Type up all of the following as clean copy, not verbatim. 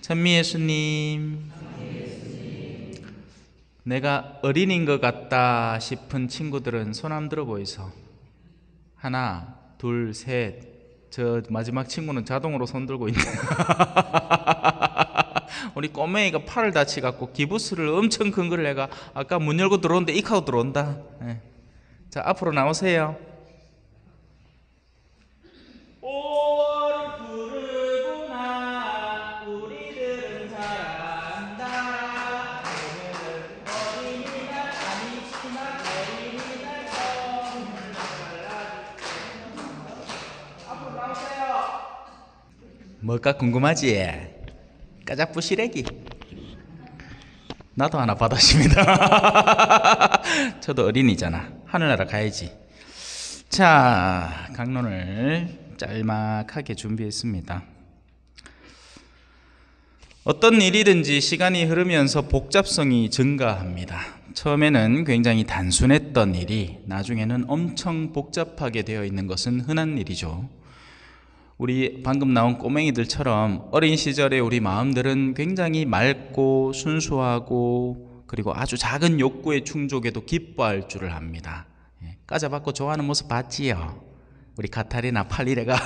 찬미 예수님, 내가 어린인 것 같다 싶은 친구들은 손 한번 들어 보이소. 하나, 둘, 셋. 저 마지막 친구는 자동으로 손 들고 있네. 우리 꼬맹이가 팔을 다치갖고 기부스를 엄청 큰 걸 내가 아까 문 열고 들어오는데 익하고 들어온다. 네. 자, 앞으로 나오세요. 뭘까 궁금하지? 까작부 시래기. 나도 하나 받았습니다. 저도 어린이잖아. 하늘나라 가야지. 자, 강론을 짤막하게 준비했습니다. 어떤 일이든지 시간이 흐르면서 복잡성이 증가합니다. 처음에는 굉장히 단순했던 일이 나중에는 엄청 복잡하게 되어 있는 것은 흔한 일이죠. 우리 방금 나온 꼬맹이들처럼 어린 시절에 우리 마음들은 굉장히 맑고 순수하고 그리고 아주 작은 욕구의 충족에도 기뻐할 줄을 압니다. 까자받고 좋아하는 모습 봤지요? 우리 카타리나 팔리레가.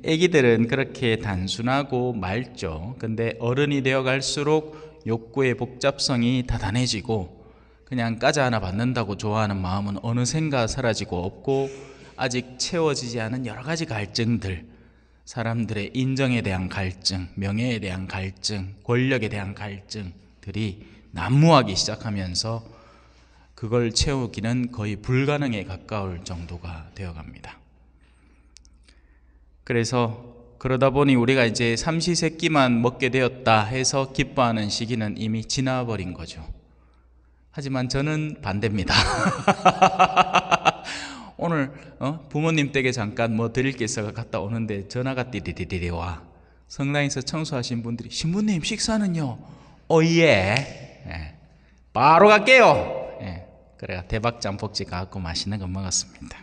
애기들은 그렇게 단순하고 맑죠. 근데 어른이 되어 갈수록 욕구의 복잡성이 다단해지고 그냥 까자 하나 받는다고 좋아하는 마음은 어느샌가 사라지고 없고 아직 채워지지 않은 여러 가지 갈증들, 사람들의 인정에 대한 갈증, 명예에 대한 갈증, 권력에 대한 갈증들이 난무하기 시작하면서 그걸 채우기는 거의 불가능에 가까울 정도가 되어갑니다. 그래서 그러다 보니 우리가 이제 삼시세끼만 먹게 되었다 해서 기뻐하는 시기는 이미 지나버린 거죠. 하지만 저는 반대입니다. 오늘 부모님 댁에 잠깐 뭐 드릴 게 있어서 갔다 오는데 전화가 띠리리리 와. 성당에서 청소하신 분들이 신부님 식사는요? 예. 바로 갈게요. 그래가 대박짬뽕집 가갖고 맛있는 거 먹었습니다.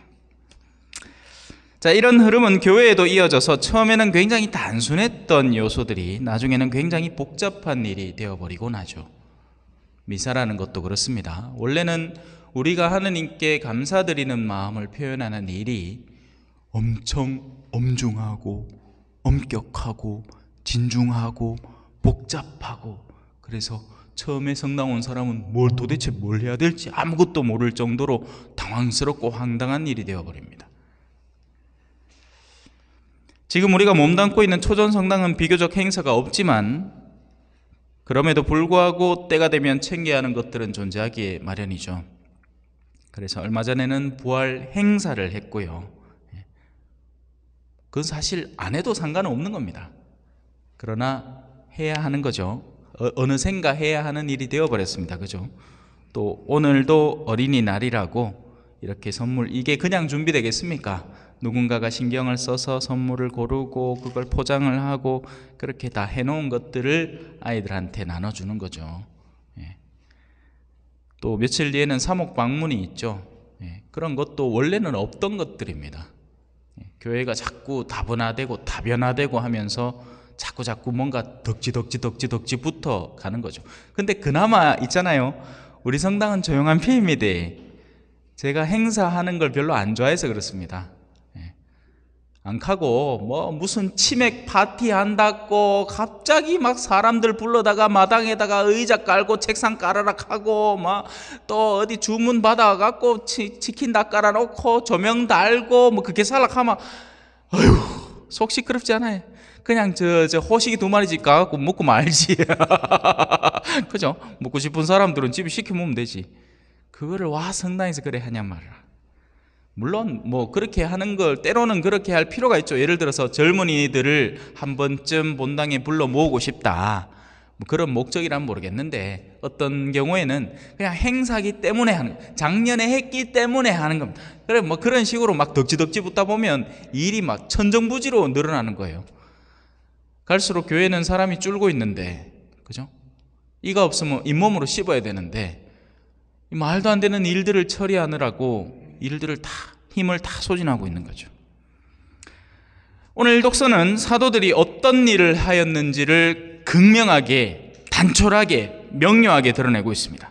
자, 이런 흐름은 교회에도 이어져서 처음에는 굉장히 단순했던 요소들이 나중에는 굉장히 복잡한 일이 되어버리곤 하죠. 미사라는 것도 그렇습니다. 원래는 우리가 하느님께 감사드리는 마음을 표현하는 일이 엄청 엄중하고 엄격하고 진중하고 복잡하고 그래서 처음에 성당 온 사람은 도대체 뭘 해야 될지 아무것도 모를 정도로 당황스럽고 황당한 일이 되어버립니다. 지금 우리가 몸담고 있는 초전성당은 비교적 행사가 없지만 그럼에도 불구하고 때가 되면 챙겨야 하는 것들은 존재하기에 마련이죠. 그래서 얼마 전에는 부활 행사를 했고요. 그건 사실 안 해도 상관은 없는 겁니다. 그러나 해야 하는 거죠. 어느샌가 해야 하는 일이 되어버렸습니다. 그죠? 또 오늘도 어린이날이라고 이렇게 선물, 이게 그냥 준비되겠습니까? 누군가가 신경을 써서 선물을 고르고 그걸 포장을 하고 그렇게 다 해놓은 것들을 아이들한테 나눠주는 거죠. 또 며칠 뒤에는 사목 방문이 있죠. 그런 것도 원래는 없던 것들입니다. 교회가 자꾸 다분화되고 다변화되고 하면서 자꾸 뭔가 덕지 붙어 가는 거죠. 근데 그나마 있잖아요. 우리 성당은 조용한 편입니다. 제가 행사하는 걸 별로 안 좋아해서 그렇습니다. 안 가고 뭐 무슨 치맥 파티 한다고 갑자기 막 사람들 불러다가 마당에다가 의자 깔고 책상 깔아라 하고 막 또 어디 주문 받아갖고 치킨 다 깔아놓고 조명 달고 뭐 그렇게 살락하면 아휴 속 시끄럽지 않아요? 그냥 저 호식이 2마리씩 가갖고 먹고 말지. 그죠? 먹고 싶은 사람들은 집에 시켜 먹으면 되지. 그거를 와 성당에서 그래 하냔 말이야. 물론 뭐 그렇게 하는 걸 때로는 그렇게 할 필요가 있죠. 예를 들어서 젊은이들을 한 번쯤 본당에 불러 모으고 싶다, 뭐 그런 목적이란 모르겠는데 어떤 경우에는 그냥 행사기 때문에 하는, 작년에 했기 때문에 하는 겁니다. 그래 뭐 그런 식으로 막 덕지 붙다 보면 일이 막 천정부지로 늘어나는 거예요. 갈수록 교회는 사람이 줄고 있는데, 그죠? 이가 없으면 잇몸으로 씹어야 되는데 말도 안 되는 일들을 처리하느라고 일들을 다 힘을 다 소진하고 있는 거죠. 오늘 독서는 사도들이 어떤 일을 하였는지를 극명하게, 단촐하게, 명료하게 드러내고 있습니다.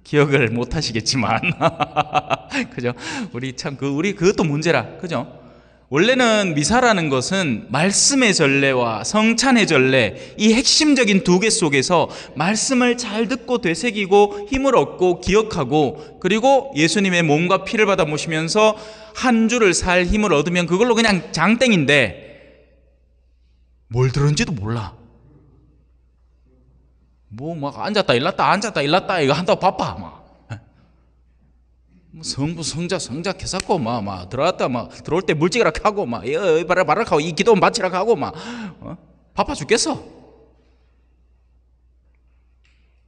기억을 못 하시겠지만 그죠? 우리 참 우리 그것도 문제라. 그죠? 원래는 미사라는 것은 말씀의 전례와 성찬의 전례, 이 핵심적인 두 개 속에서 말씀을 잘 듣고 되새기고 힘을 얻고 기억하고, 그리고 예수님의 몸과 피를 받아 모시면서 한 주를 살 힘을 얻으면 그걸로 그냥 장땡인데 뭘 들은지도 몰라. 뭐 막 앉았다 일났다 이거 한다고 바빠. 막 성부 성자 해갖고 막 들어왔다 막 들어올 때 물지가라 하고 막 바라 하고 이 기도 마치라 하고 막 바빠 죽겠어.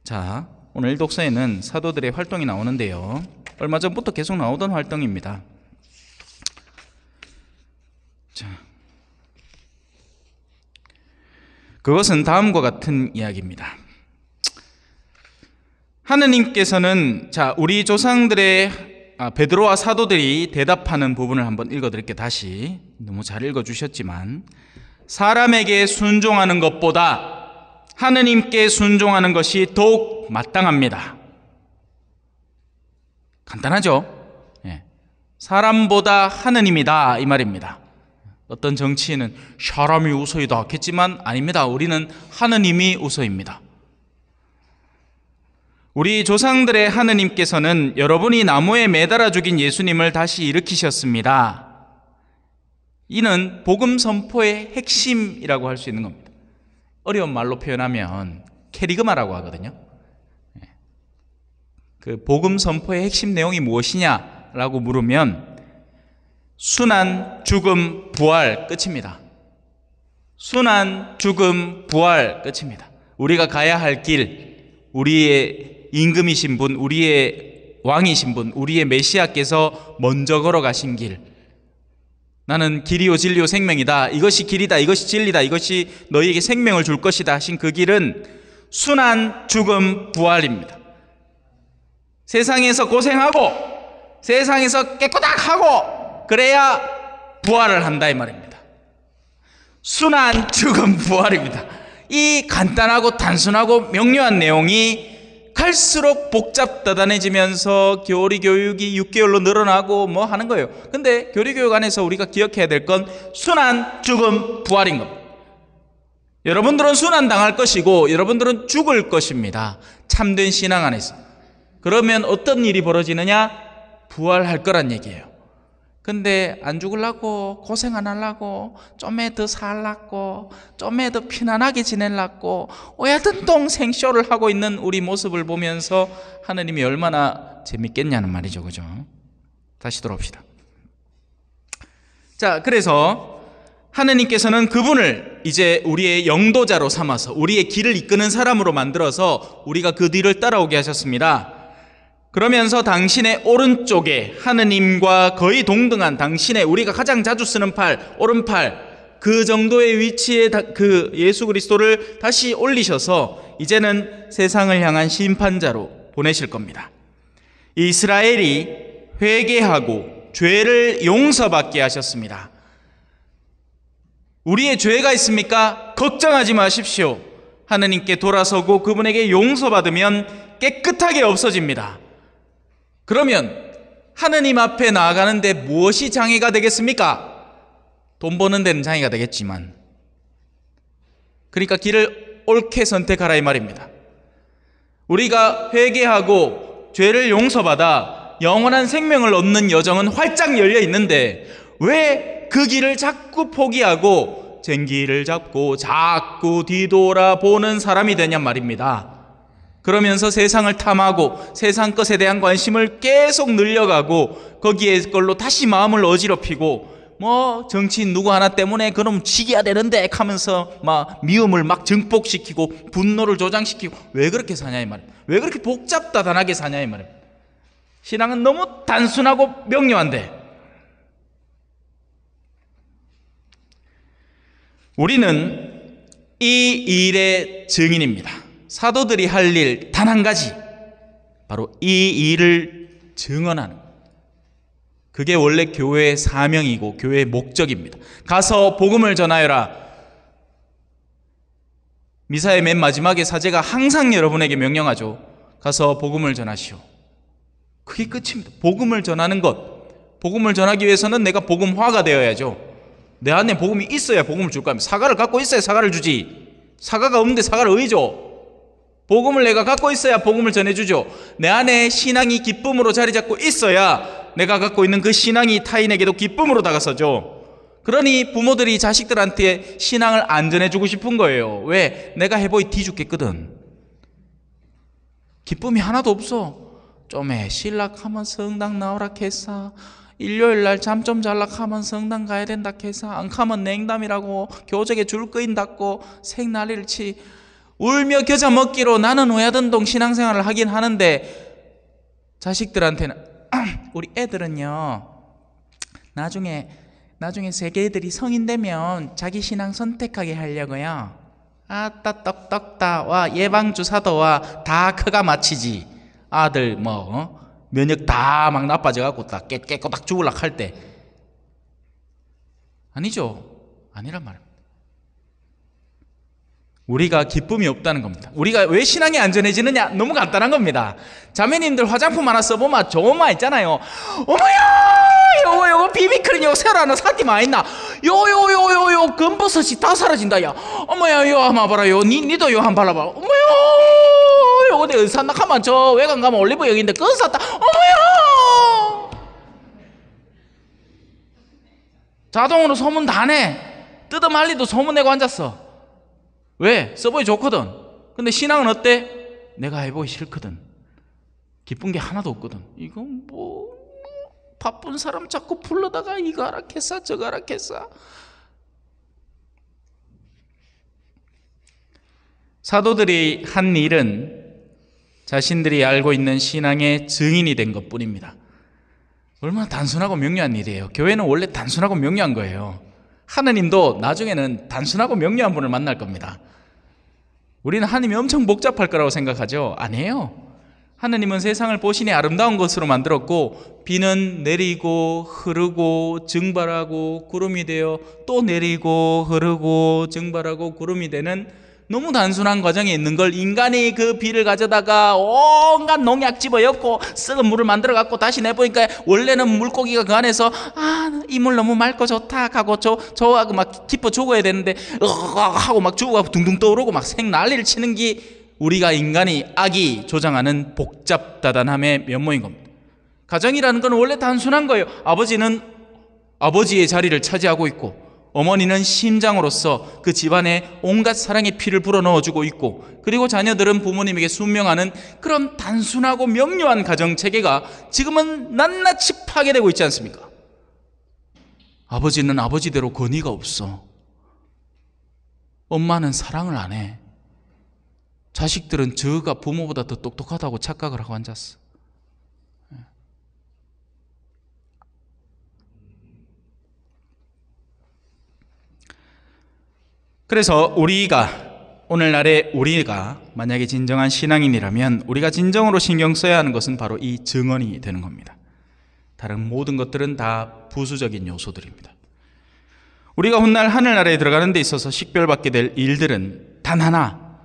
자, 오늘 독서에는 사도들의 활동이 나오는데요, 얼마 전부터 계속 나오던 활동입니다. 자, 그것은 다음과 같은 이야기입니다. 하느님께서는, 우리 조상들의 베드로와 사도들이 대답하는 부분을 한번 읽어드릴게요. 다시. 너무 잘 읽어주셨지만, 사람에게 순종하는 것보다 하느님께 순종하는 것이 더욱 마땅합니다. 간단하죠? 예. 사람보다 하느님이다, 이 말입니다. 어떤 정치인은 사람이 우서이다 했지만 아닙니다. 우리는 하느님이 우서입니다. 우리 조상들의 하느님께서는 여러분이 나무에 매달아 죽인 예수님을 다시 일으키셨습니다. 이는 복음 선포의 핵심이라고 할 수 있는 겁니다. 어려운 말로 표현하면 캐리그마라고 하거든요. 그 복음 선포의 핵심 내용이 무엇이냐라고 물으면 순환, 죽음, 부활, 끝입니다. 순환, 죽음, 부활, 끝입니다. 우리가 가야 할 길, 우리의 임금이신 분, 우리의 왕이신 분, 우리의 메시아께서 먼저 걸어가신 길, 나는 길이요 진리요 생명이다, 이것이 길이다, 이것이 진리다, 이것이 너희에게 생명을 줄 것이다 하신 그 길은 순환, 죽음, 부활입니다. 세상에서 고생하고 세상에서 깨꼬닥하고 그래야 부활을 한다, 이 말입니다. 순환, 죽음, 부활입니다. 이 간단하고 단순하고 명료한 내용이 갈수록 복잡다단해지면서 교리 교육이 6개월로 늘어나고 뭐 하는 거예요. 근데 교리 교육 안에서 우리가 기억해야 될 건 순환, 죽음, 부활인 겁니다. 여러분들은 순환 당할 것이고 여러분들은 죽을 것입니다. 참된 신앙 안에서. 그러면 어떤 일이 벌어지느냐? 부활할 거란 얘기예요. 근데 안 죽으려고, 고생 안 하려고, 좀에 더 살라고, 좀에 더 편안하게 지내려고 오야든동 생쇼를 하고 있는 우리 모습을 보면서 하느님이 얼마나 재밌겠냐는 말이죠. 그죠? 다시 돌아옵시다. 자, 그래서 하느님께서는 그분을 이제 우리의 영도자로 삼아서 우리의 길을 이끄는 사람으로 만들어서 우리가 그 뒤를 따라오게 하셨습니다. 그러면서 당신의 오른쪽에 하느님과 거의 동등한 당신의, 우리가 가장 자주 쓰는 팔, 오른팔, 그 정도의 위치에 그 예수 그리스도를 다시 올리셔서 이제는 세상을 향한 심판자로 보내실 겁니다. 이스라엘이 회개하고 죄를 용서받게 하셨습니다. 우리의 죄가 있습니까? 걱정하지 마십시오. 하느님께 돌아서고 그분에게 용서받으면 깨끗하게 없어집니다. 그러면 하느님 앞에 나아가는데 무엇이 장애가 되겠습니까? 돈 버는 데는 장애가 되겠지만, 그러니까 길을 옳게 선택하라 이 말입니다. 우리가 회개하고 죄를 용서받아 영원한 생명을 얻는 여정은 활짝 열려 있는데 왜 그 길을 자꾸 포기하고 쟁기를 잡고 자꾸 뒤돌아보는 사람이 되냔 말입니다. 그러면서 세상을 탐하고 세상 것에 대한 관심을 계속 늘려가고 거기에 걸로 다시 마음을 어지럽히고 뭐 정치인 누구 하나 때문에 그럼 지겨야 되는데 하면서 막 미움을 막 증폭시키고 분노를 조장시키고 왜 그렇게 사냐 이 말입니다. 왜 그렇게 복잡다단하게 사냐 이 말입니다. 신앙은 너무 단순하고 명료한데, 우리는 이 일의 증인입니다. 사도들이 할 일 단 한 가지, 바로 이 일을 증언하는 것. 그게 원래 교회의 사명이고 교회의 목적입니다. 가서 복음을 전하여라. 미사의 맨 마지막에 사제가 항상 여러분에게 명령하죠. 가서 복음을 전하시오. 그게 끝입니다. 복음을 전하는 것. 복음을 전하기 위해서는 내가 복음화가 되어야죠. 내 안에 복음이 있어야 복음을 줄 겁니다. 사과를 갖고 있어야 사과를 주지. 사과가 없는데 사과를 왜 줘? 복음을 내가 갖고 있어야 복음을 전해주죠. 내 안에 신앙이 기쁨으로 자리 잡고 있어야 내가 갖고 있는 그 신앙이 타인에게도 기쁨으로 다가서죠. 그러니 부모들이 자식들한테 신앙을 안 전해주고 싶은 거예요. 왜? 내가 해보이 뒤죽겠거든. 기쁨이 하나도 없어. 좀에 신락하면 성당 나오라 캐사, 일요일날 잠 좀 잘라 하면 성당 가야 된다 캐사, 안 가면 냉담이라고 교적에 줄 끄인다고 생난리를 치. 울며 겨자 먹기로 나는 외야던동 신앙생활을 하긴 하는데 자식들한테는 우리 애들은요 나중에 세계애들이 성인 되면 자기 신앙 선택하게 하려고요. 아따 떡떡다 와 예방주 사도와 다 커가 마치지. 아들 면역 다 막 나빠져갖고 딱 깨꼬딱 죽을락 할 때. 아니죠. 아니란 말입니다. 우리가 기쁨이 없다는 겁니다. 우리가 왜 신앙이 안전해지느냐? 너무 간단한 겁니다. 자매님들 화장품 하나 써보면 좋은 말 있잖아요. 어머야 요거 비비크림 요거 새로 하나 샀디 마있나? 요 금버섯이 다 사라진다 야. 어머야 요 한번 봐라 요 니도 요 한번 발라봐. 어머야 요거 내가 샀나 하면 저 외관 가면 올리브 영인데 그거 샀다. 어머야 자동으로 소문 다 내. 뜯어 말리도 소문 내고 앉았어. 왜? 써보기 좋거든. 근데 신앙은 어때? 내가 해보기 싫거든. 기쁜 게 하나도 없거든. 이건 바쁜 사람 자꾸 불러다가 이거 하라 캐싸 저거 하라 캐싸. 사도들이 한 일은 자신들이 알고 있는 신앙의 증인이 된 것뿐입니다. 얼마나 단순하고 명료한 일이에요. 교회는 원래 단순하고 명료한 거예요. 하느님도 나중에는 단순하고 명료한 분을 만날 겁니다. 우리는 하느님이 엄청 복잡할 거라고 생각하죠. 아니에요. 하느님은 세상을 보시니 아름다운 것으로 만들었고 비는 내리고 흐르고 증발하고 구름이 되어 또 내리고 흐르고 증발하고 구름이 되는 너무 단순한 과정에 있는 걸 인간이 그 비를 가져다가 온갖 농약 집어넣고 썩은 물을 만들어 갖고 다시 내보니까 원래는 물고기가 그 안에서 이 물 너무 맑고 좋다 하고 저하고 막 기뻐 죽어야 되는데 하고 막 죽어가고 둥둥 떠오르고 막 생난리를 치는 게 우리가 인간이 악이 조장하는 복잡다단함의 면모인 겁니다. 가정이라는 건 원래 단순한 거예요. 아버지는 아버지의 자리를 차지하고 있고 어머니는 심장으로서 그 집안에 온갖 사랑의 피를 불어넣어주고 있고 그리고 자녀들은 부모님에게 순명하는 그런 단순하고 명료한 가정체계가 지금은 낱낱이 파괴되고 있지 않습니까? 아버지는 아버지대로 권위가 없어. 엄마는 사랑을 안 해. 자식들은 저가 부모보다 더 똑똑하다고 착각을 하고 앉았어. 그래서 오늘날의 우리가 만약에 진정한 신앙인이라면 우리가 진정으로 신경 써야 하는 것은 바로 이 증언이 되는 겁니다. 다른 모든 것들은 다 부수적인 요소들입니다. 우리가 훗날 하늘나라에 들어가는 데 있어서 식별받게 될 일들은 단 하나,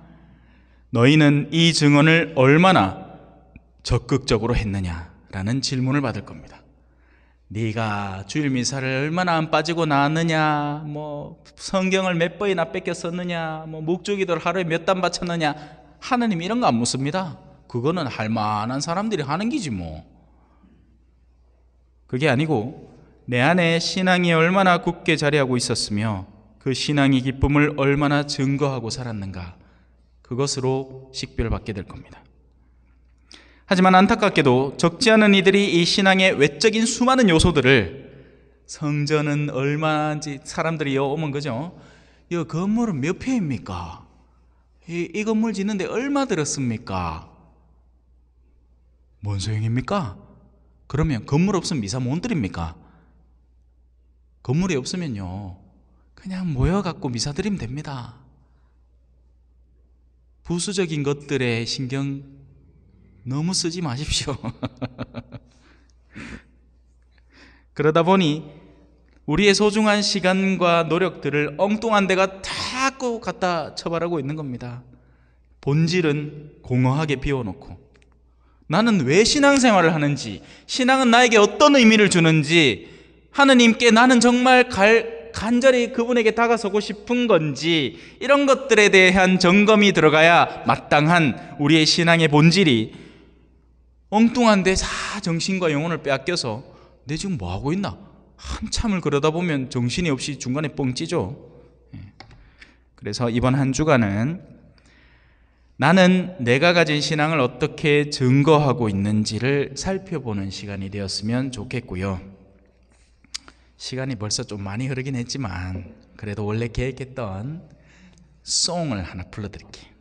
너희는 이 증언을 얼마나 적극적으로 했느냐라는 질문을 받을 겁니다. 네가 주일 미사를 얼마나 안 빠지고 나왔느냐, 성경을 몇 번이나 뺏겨 썼느냐, 묵주기도를 하루에 몇 단 바쳤느냐, 하느님 이런 거 안 묻습니다. 그거는 할 만한 사람들이 하는 기지 뭐. 그게 아니고 내 안에 신앙이 얼마나 굳게 자리하고 있었으며 그 신앙의 기쁨을 얼마나 증거하고 살았는가, 그것으로 식별받게 될 겁니다. 하지만 안타깝게도 적지 않은 이들이 이 신앙의 외적인 수많은 요소들을 성전은 얼마인지 사람들이 오면 그죠? 이 건물은 몇 평입니까? 이 건물 짓는데 얼마 들었습니까? 뭔 소용입니까? 그러면 건물 없으면 미사 못 드립니까? 건물이 없으면요 그냥 모여갖고 미사 드리면 됩니다. 부수적인 것들에 신경 너무 쓰지 마십시오. 그러다 보니 우리의 소중한 시간과 노력들을 엉뚱한 데가 자꾸 갖다 처발하고 있는 겁니다. 본질은 공허하게 비워놓고, 나는 왜 신앙생활을 하는지, 신앙은 나에게 어떤 의미를 주는지, 하느님께 나는 정말 간절히 그분에게 다가서고 싶은 건지, 이런 것들에 대한 점검이 들어가야 마땅한 우리의 신앙의 본질이 엉뚱한 데 정신과 영혼을 빼앗겨서 내 지금 뭐하고 있나? 한참을 그러다 보면 정신이 없이 중간에 뻥 찌죠. 그래서 이번 한 주간은 나는 내가 가진 신앙을 어떻게 증거하고 있는지를 살펴보는 시간이 되었으면 좋겠고요. 시간이 벌써 좀 많이 흐르긴 했지만 그래도 원래 계획했던 송을 하나 불러드릴게요.